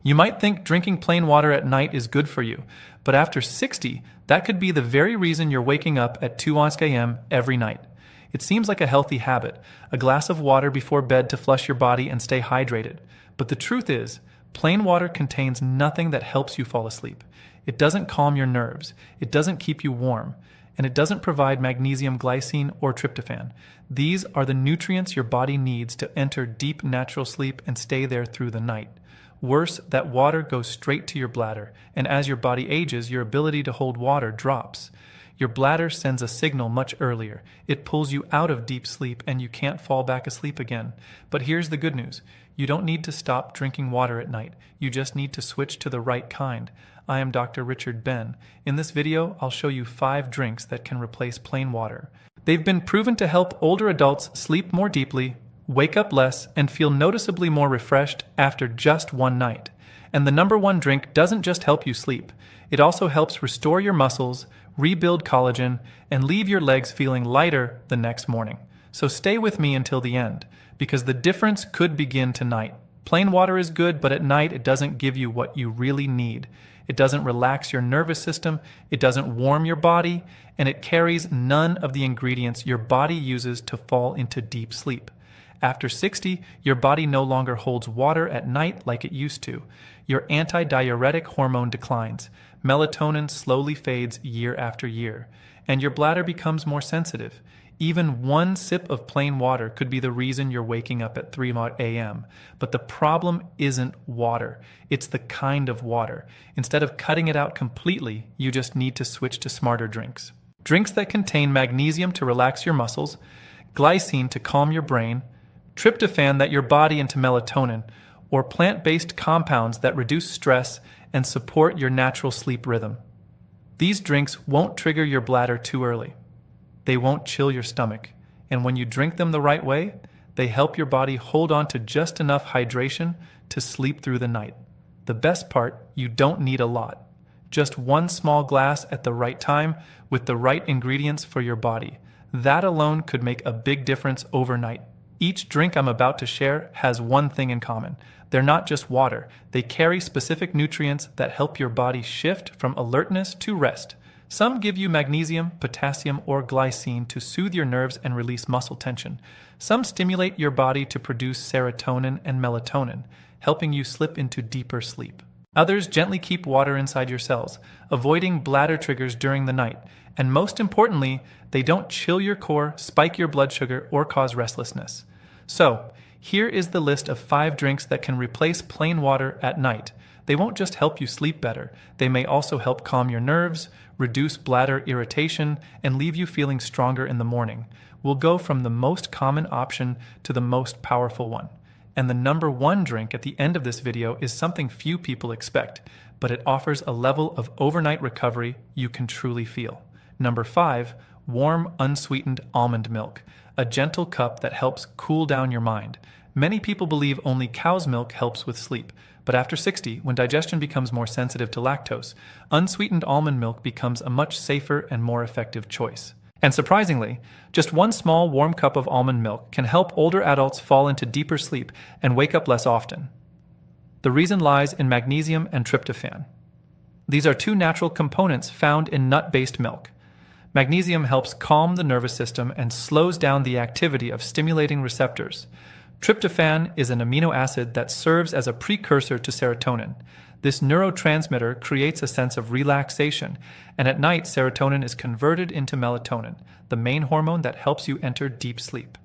You might think drinking plain water at night is good for you, but after 60, that could be the very reason you're waking up at 2 a.m. every night. It seems like a healthy habit, a glass of water before bed to flush your body and stay hydrated. But the truth is, plain water contains nothing that helps you fall asleep. It doesn't calm your nerves, it doesn't keep you warm, and it doesn't provide magnesium, glycine, or tryptophan. These are the nutrients your body needs to enter deep natural sleep and stay there through the night. Worse, that water goes straight to your bladder, and as your body ages, your ability to hold water drops. Your bladder sends a signal much earlier. It pulls you out of deep sleep and you can't fall back asleep again. But here's the good news. You don't need to stop drinking water at night. You just need to switch to the right kind. I am Dr. Richard Ben. In this video, I'll show you 5 drinks that can replace plain water. They've been proven to help older adults sleep more deeply, wake up less, and feel noticeably more refreshed after just one night. And the number 1 drink doesn't just help you sleep. It also helps restore your muscles, rebuild collagen, and leave your legs feeling lighter the next morning. So stay with me until the end, because the difference could begin tonight. Plain water is good, but at night it doesn't give you what you really need. It doesn't relax your nervous system, it doesn't warm your body, and it carries none of the ingredients your body uses to fall into deep sleep. After 60, your body no longer holds water at night like it used to. Your antidiuretic hormone declines. Melatonin slowly fades year after year. And your bladder becomes more sensitive. Even one sip of plain water could be the reason you're waking up at 3 a.m. But the problem isn't water. It's the kind of water. Instead of cutting it out completely, you just need to switch to smarter drinks. Drinks that contain magnesium to relax your muscles, glycine to calm your brain, tryptophan that your body into melatonin, or plant-based compounds that reduce stress and support your natural sleep rhythm. These drinks won't trigger your bladder too early. They won't chill your stomach, and when you drink them the right way, they help your body hold on to just enough hydration to sleep through the night. The best part, you don't need a lot. Just 1 small glass at the right time with the right ingredients for your body. That alone could make a big difference overnight. Each drink I'm about to share has one thing in common. They're not just water. They carry specific nutrients that help your body shift from alertness to rest. Some give you magnesium, potassium, or glycine to soothe your nerves and release muscle tension. Some stimulate your body to produce serotonin and melatonin, helping you slip into deeper sleep. Others gently keep water inside your cells, avoiding bladder triggers during the night. And most importantly, they don't chill your core, spike your blood sugar, or cause restlessness. So, here is the list of 5 drinks that can replace plain water at night. They won't just help you sleep better. They may also help calm your nerves, reduce bladder irritation, and leave you feeling stronger in the morning. We'll go from the most common option to the most powerful one. And the number 1 drink at the end of this video is something few people expect, but it offers a level of overnight recovery you can truly feel. Number 5, warm, unsweetened almond milk, a gentle cup that helps cool down your mind. Many people believe only cow's milk helps with sleep, but after 60, when digestion becomes more sensitive to lactose, unsweetened almond milk becomes a much safer and more effective choice. And surprisingly, just 1 small warm cup of almond milk can help older adults fall into deeper sleep and wake up less often. The reason lies in magnesium and tryptophan. These are 2 natural components found in nut-based milk. Magnesium helps calm the nervous system and slows down the activity of stimulating receptors. Tryptophan is an amino acid that serves as a precursor to serotonin. This neurotransmitter creates a sense of relaxation, and at night serotonin is converted into melatonin, the main hormone that helps you enter deep sleep.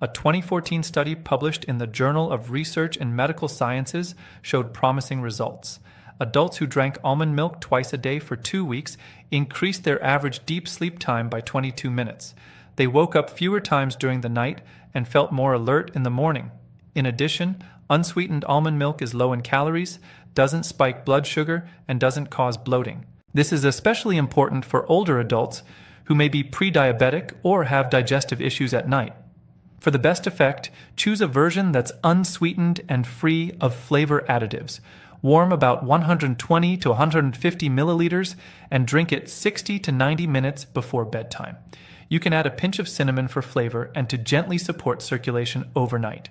A 2014 study published in the Journal of Research in Medical Sciences showed promising results. Adults who drank almond milk twice a day for 2 weeks increased their average deep sleep time by 22 minutes. They woke up fewer times during the night and felt more alert in the morning. In addition, unsweetened almond milk is low in calories, doesn't spike blood sugar, and doesn't cause bloating. This is especially important for older adults who may be pre-diabetic or have digestive issues at night. For the best effect, choose a version that's unsweetened and free of flavor additives. Warm about 120 to 150 milliliters and drink it 60 to 90 minutes before bedtime. You can add a pinch of cinnamon for flavor and to gently support circulation overnight.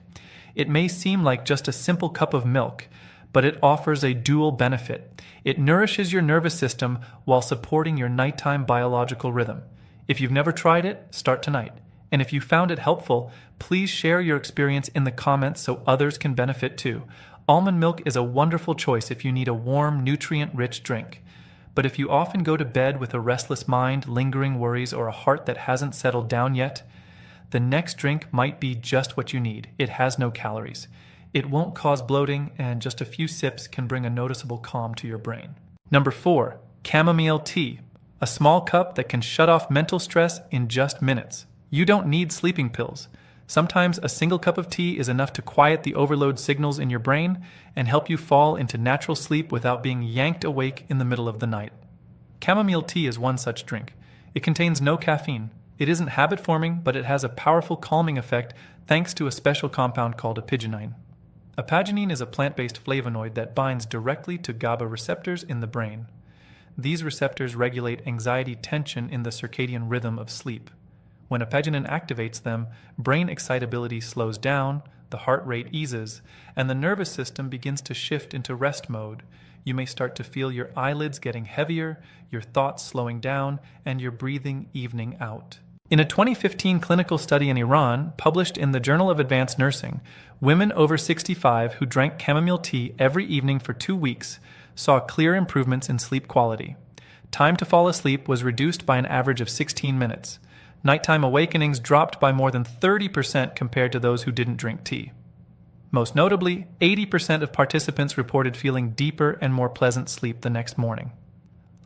It may seem like just a simple cup of milk, but it offers a dual benefit. It nourishes your nervous system while supporting your nighttime biological rhythm. If you've never tried it, start tonight. And if you found it helpful, please share your experience in the comments so others can benefit too. Almond milk is a wonderful choice if you need a warm, nutrient-rich drink. But if you often go to bed with a restless mind, lingering worries, or a heart that hasn't settled down yet, the next drink might be just what you need. It has no calories. It won't cause bloating, and just a few sips can bring a noticeable calm to your brain. Number 4, chamomile tea. A small cup that can shut off mental stress in just minutes. You don't need sleeping pills. Sometimes a single cup of tea is enough to quiet the overload signals in your brain and help you fall into natural sleep without being yanked awake in the middle of the night. Chamomile tea is one such drink. It contains no caffeine. It isn't habit-forming, but it has a powerful calming effect thanks to a special compound called apigenin. Apigenin is a plant-based flavonoid that binds directly to GABA receptors in the brain. These receptors regulate anxiety tension in the circadian rhythm of sleep. When apigenin activates them, brain excitability slows down, the heart rate eases, and the nervous system begins to shift into rest mode. You may start to feel your eyelids getting heavier, your thoughts slowing down, and your breathing evening out. In a 2015 clinical study in Iran, published in the Journal of Advanced Nursing, women over 65 who drank chamomile tea every evening for 2 weeks saw clear improvements in sleep quality. Time to fall asleep was reduced by an average of 16 minutes. Nighttime awakenings dropped by more than 30% compared to those who didn't drink tea. Most notably, 80% of participants reported feeling deeper and more pleasant sleep the next morning.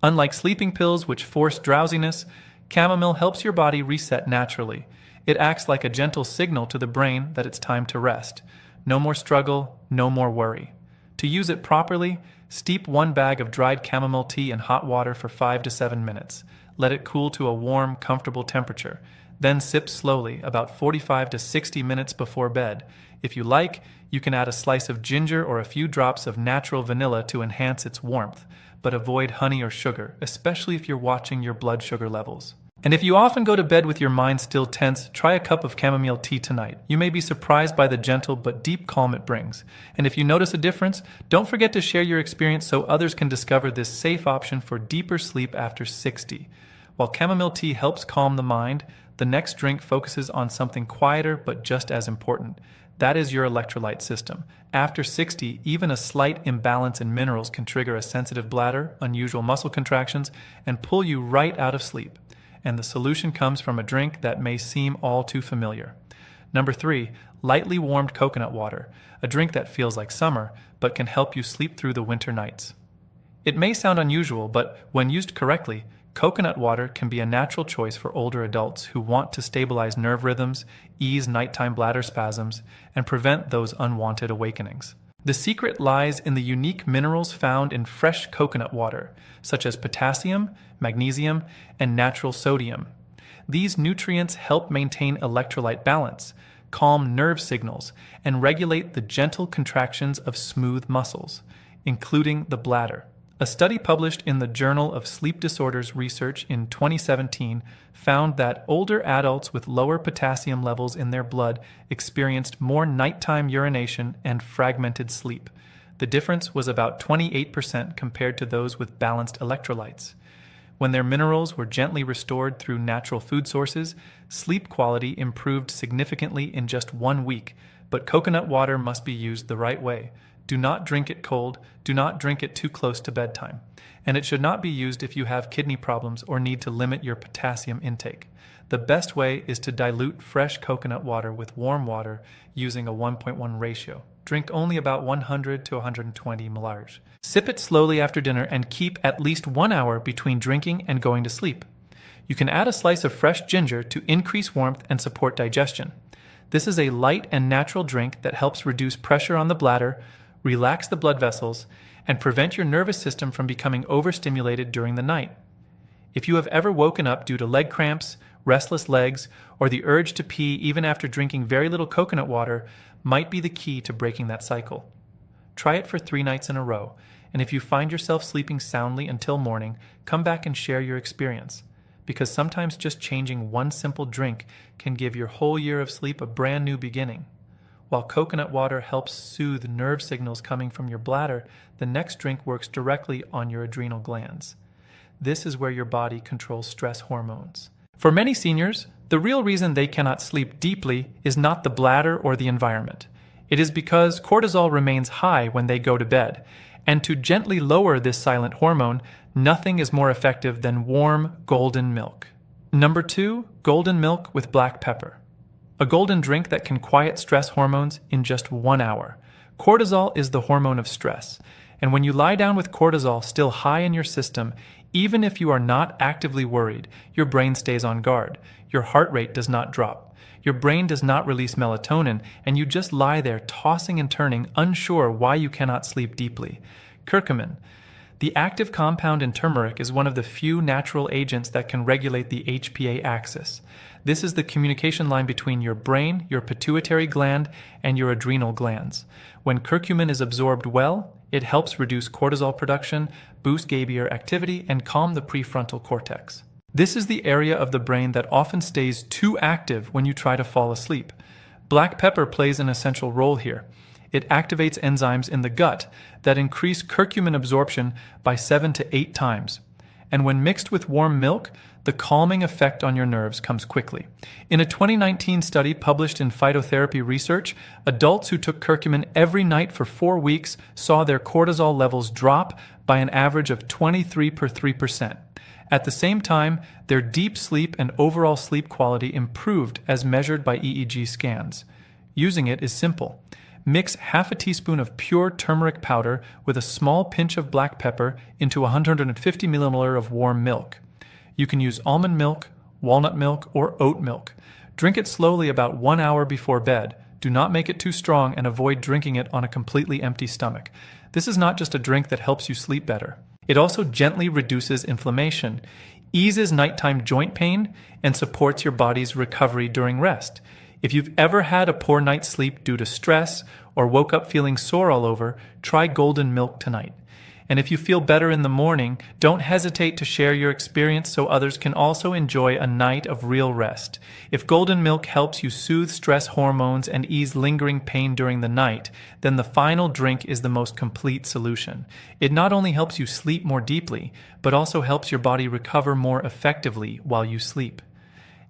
Unlike sleeping pills, which force drowsiness, chamomile helps your body reset naturally. It acts like a gentle signal to the brain that it's time to rest. No more struggle, no more worry. To use it properly, steep 1 bag of dried chamomile tea in hot water for 5 to 7 minutes. Let it cool to a warm, comfortable temperature. Then sip slowly, about 45 to 60 minutes before bed. If you like, you can add a slice of ginger or a few drops of natural vanilla to enhance its warmth, but avoid honey or sugar, especially if you're watching your blood sugar levels. And if you often go to bed with your mind still tense, try a cup of chamomile tea tonight. You may be surprised by the gentle but deep calm it brings. And if you notice a difference, don't forget to share your experience so others can discover this safe option for deeper sleep after 60. While chamomile tea helps calm the mind, the next drink focuses on something quieter but just as important. That is your electrolyte system. After 60, even a slight imbalance in minerals can trigger a sensitive bladder, unusual muscle contractions, and pull you right out of sleep. And the solution comes from a drink that may seem all too familiar. Number 3, lightly warmed coconut water, a drink that feels like summer, but can help you sleep through the winter nights. It may sound unusual, but when used correctly, coconut water can be a natural choice for older adults who want to stabilize nerve rhythms, ease nighttime bladder spasms, and prevent those unwanted awakenings. The secret lies in the unique minerals found in fresh coconut water, such as potassium, magnesium, and natural sodium. These nutrients help maintain electrolyte balance, calm nerve signals, and regulate the gentle contractions of smooth muscles, including the bladder. A study published in the Journal of Sleep Disorders Research in 2017 found that older adults with lower potassium levels in their blood experienced more nighttime urination and fragmented sleep. The difference was about 28% compared to those with balanced electrolytes. When their minerals were gently restored through natural food sources, sleep quality improved significantly in just 1 week, but coconut water must be used the right way. Do not drink it cold, do not drink it too close to bedtime, and it should not be used if you have kidney problems or need to limit your potassium intake. The best way is to dilute fresh coconut water with warm water using a 1:1 ratio. Drink only about 100 to 120 milliliters. Sip it slowly after dinner and keep at least 1 hour between drinking and going to sleep. You can add a slice of fresh ginger to increase warmth and support digestion. This is a light and natural drink that helps reduce pressure on the bladder, relax the blood vessels, and prevent your nervous system from becoming overstimulated during the night. If you have ever woken up due to leg cramps, restless legs, or the urge to pee even after drinking very little coconut water, might be the key to breaking that cycle. Try it for 3 nights in a row, and if you find yourself sleeping soundly until morning, come back and share your experience. Because sometimes just changing one simple drink can give your whole year of sleep a brand new beginning. While coconut water helps soothe nerve signals coming from your bladder, the next drink works directly on your adrenal glands. This is where your body controls stress hormones. For many seniors, the real reason they cannot sleep deeply is not the bladder or the environment. It is because cortisol remains high when they go to bed, and to gently lower this silent hormone, nothing is more effective than warm golden milk. Number 2, golden milk with black pepper. A golden drink that can quiet stress hormones in just 1 hour. Cortisol is the hormone of stress, and when you lie down with cortisol still high in your system, even if you are not actively worried, your brain stays on guard. Your heart rate does not drop. Your brain does not release melatonin, and you just lie there tossing and turning, unsure why you cannot sleep deeply. Curcumin. The active compound in turmeric is one of the few natural agents that can regulate the HPA axis. This is the communication line between your brain, your pituitary gland, and your adrenal glands. When curcumin is absorbed well, it helps reduce cortisol production, boost GABAer activity, and calm the prefrontal cortex. This is the area of the brain that often stays too active when you try to fall asleep. Black pepper plays an essential role here. It activates enzymes in the gut that increase curcumin absorption by 7 to 8 times. And when mixed with warm milk, the calming effect on your nerves comes quickly. In a 2019 study published in Phytotherapy Research, adults who took curcumin every night for 4 weeks saw their cortisol levels drop by an average of 23%. At the same time, their deep sleep and overall sleep quality improved as measured by EEG scans. Using it is simple. Mix half a teaspoon of pure turmeric powder with a small pinch of black pepper into 150 milliliters of warm milk. You can use almond milk, walnut milk, or oat milk. Drink it slowly about 1 hour before bed. Do not make it too strong and avoid drinking it on a completely empty stomach. This is not just a drink that helps you sleep better. It also gently reduces inflammation, eases nighttime joint pain, and supports your body's recovery during rest. If you've ever had a poor night's sleep due to stress or woke up feeling sore all over, try golden milk tonight. And if you feel better in the morning, don't hesitate to share your experience so others can also enjoy a night of real rest. If golden milk helps you soothe stress hormones and ease lingering pain during the night, then the final drink is the most complete solution. It not only helps you sleep more deeply, but also helps your body recover more effectively while you sleep.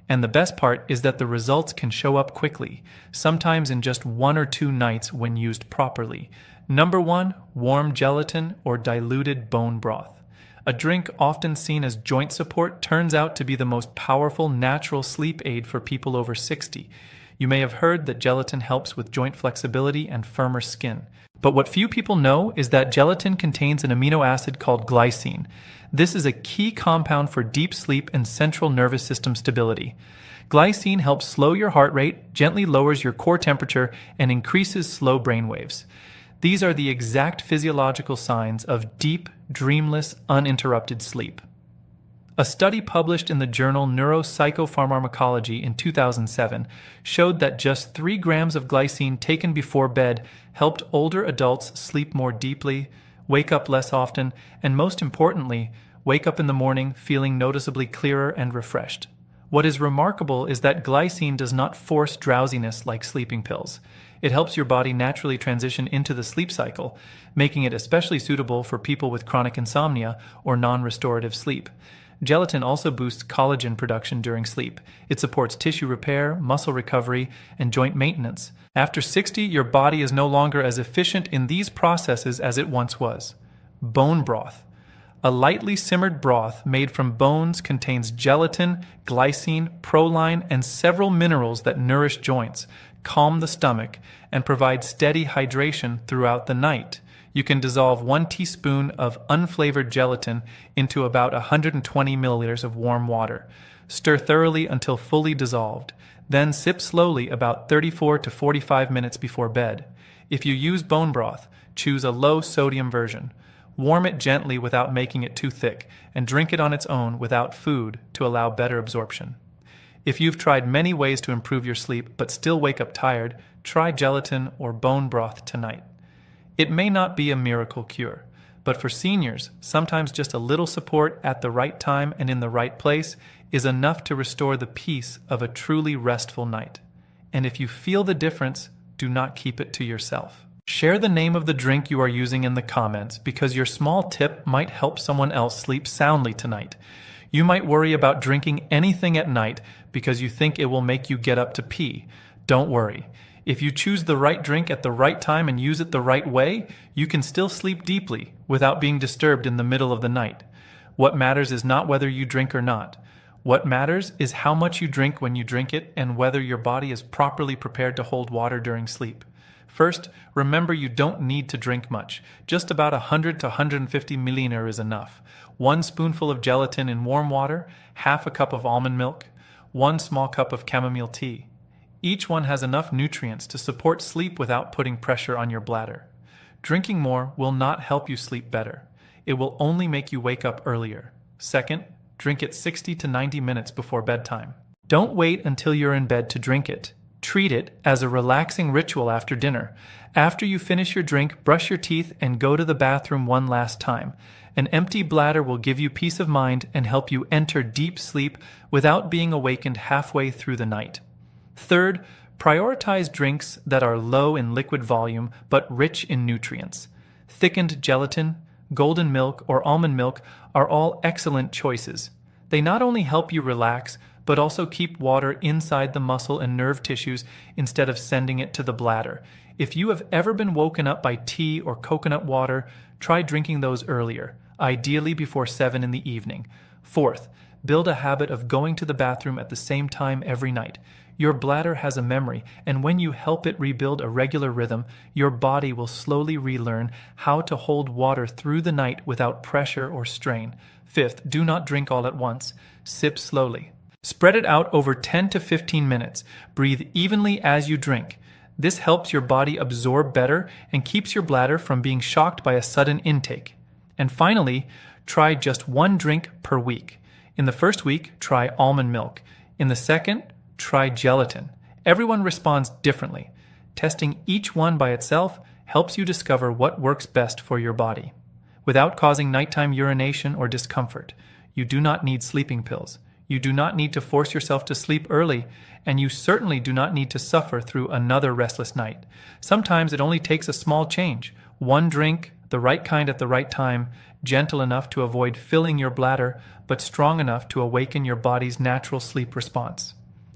And the best part is that the results can show up quickly, sometimes in just 1 or 2 nights when used properly. Number 1, warm gelatin or diluted bone broth. A drink often seen as joint support turns out to be the most powerful natural sleep aid for people over 60. You may have heard that gelatin helps with joint flexibility and firmer skin. But what few people know is that gelatin contains an amino acid called glycine. This is a key compound for deep sleep and central nervous system stability. Glycine helps slow your heart rate, gently lowers your core temperature, and increases slow brain waves. These are the exact physiological signs of deep, dreamless, uninterrupted sleep. A study published in the journal Neuropsychopharmacology in 2007 showed that just 3 grams of glycine taken before bed helped older adults sleep more deeply, wake up less often, and most importantly, wake up in the morning feeling noticeably clearer and refreshed. What is remarkable is that glycine does not force drowsiness like sleeping pills. It helps your body naturally transition into the sleep cycle, making it especially suitable for people with chronic insomnia or non-restorative sleep. Gelatin also boosts collagen production during sleep. It supports tissue repair, muscle recovery, and joint maintenance. After 60, your body is no longer as efficient in these processes as it once was. Bone broth. A lightly simmered broth made from bones contains gelatin, glycine, proline, and several minerals that nourish joints, calm the stomach, and provide steady hydration throughout the night. You can dissolve 1 teaspoon of unflavored gelatin into about 120 milliliters of warm water. Stir thoroughly until fully dissolved. Then sip slowly about 34 to 45 minutes before bed. If you use bone broth, choose a low-sodium version. Warm it gently without making it too thick, and drink it on its own without food to allow better absorption. If you've tried many ways to improve your sleep but still wake up tired, try gelatin or bone broth tonight. It may not be a miracle cure, but for seniors, sometimes just a little support at the right time and in the right place is enough to restore the peace of a truly restful night. And if you feel the difference, do not keep it to yourself. Share the name of the drink you are using in the comments because your small tip might help someone else sleep soundly tonight. You might worry about drinking anything at night because you think it will make you get up to pee. Don't worry. If you choose the right drink at the right time and use it the right way, you can still sleep deeply without being disturbed in the middle of the night. What matters is not whether you drink or not. What matters is how much you drink when you drink it and whether your body is properly prepared to hold water during sleep. First, remember you don't need to drink much. Just about 100 to 150 milliliters is enough. 1 spoonful of gelatin in warm water, half a cup of almond milk, 1 small cup of chamomile tea. Each one has enough nutrients to support sleep without putting pressure on your bladder. Drinking more will not help you sleep better. It will only make you wake up earlier. Second, drink it 60 to 90 minutes before bedtime. Don't wait until you're in bed to drink it. Treat it as a relaxing ritual after dinner. After you finish your drink, brush your teeth and go to the bathroom one last time. An empty bladder will give you peace of mind and help you enter deep sleep without being awakened halfway through the night. Third, prioritize drinks that are low in liquid volume but rich in nutrients. Thickened gelatin, golden milk, or almond milk are all excellent choices. They not only help you relax, but also keep water inside the muscle and nerve tissues instead of sending it to the bladder. If you have ever been woken up by tea or coconut water, try drinking those earlier, ideally before 7 in the evening. Fourth, build a habit of going to the bathroom at the same time every night. Your bladder has a memory, and when you help it rebuild a regular rhythm, your body will slowly relearn how to hold water through the night without pressure or strain. Fifth, do not drink all at once. Sip slowly. Spread it out over 10 to 15 minutes. Breathe evenly as you drink. This helps your body absorb better and keeps your bladder from being shocked by a sudden intake. And finally, try just 1 drink per week. In the first week, try almond milk. In the second, try gelatin. Everyone responds differently. Testing each one by itself helps you discover what works best for your body. Without causing nighttime urination or discomfort, you do not need sleeping pills. You do not need to force yourself to sleep early, and you certainly do not need to suffer through another restless night. Sometimes it only takes a small change. 1 drink, the right kind at the right time, gentle enough to avoid filling your bladder, but strong enough to awaken your body's natural sleep response.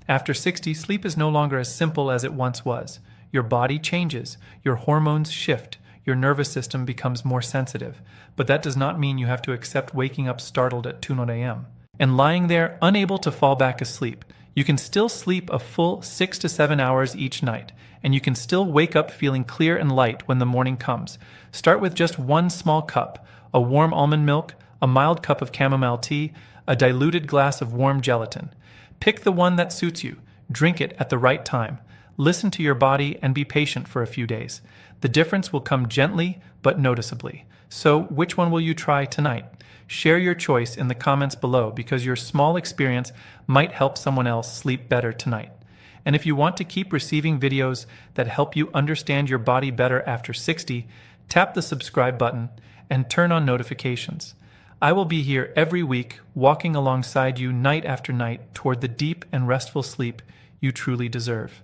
After 60, sleep is no longer as simple as it once was. Your body changes, your hormones shift, your nervous system becomes more sensitive. But that does not mean you have to accept waking up startled at 2 a.m. and lying there unable to fall back asleep. You can still sleep a full 6 to 7 hours each night, and you can still wake up feeling clear and light when the morning comes. Start with just 1 small cup, a warm almond milk, a mild cup of chamomile tea, a diluted glass of warm gelatin. Pick the one that suits you. Drink it at the right time. Listen to your body and be patient for a few days. The difference will come gently but noticeably. So, which one will you try tonight? Share your choice in the comments below because your small experience might help someone else sleep better tonight. And if you want to keep receiving videos that help you understand your body better after 60, tap the subscribe button and turn on notifications. I will be here every week, walking alongside you night after night toward the deep and restful sleep you truly deserve.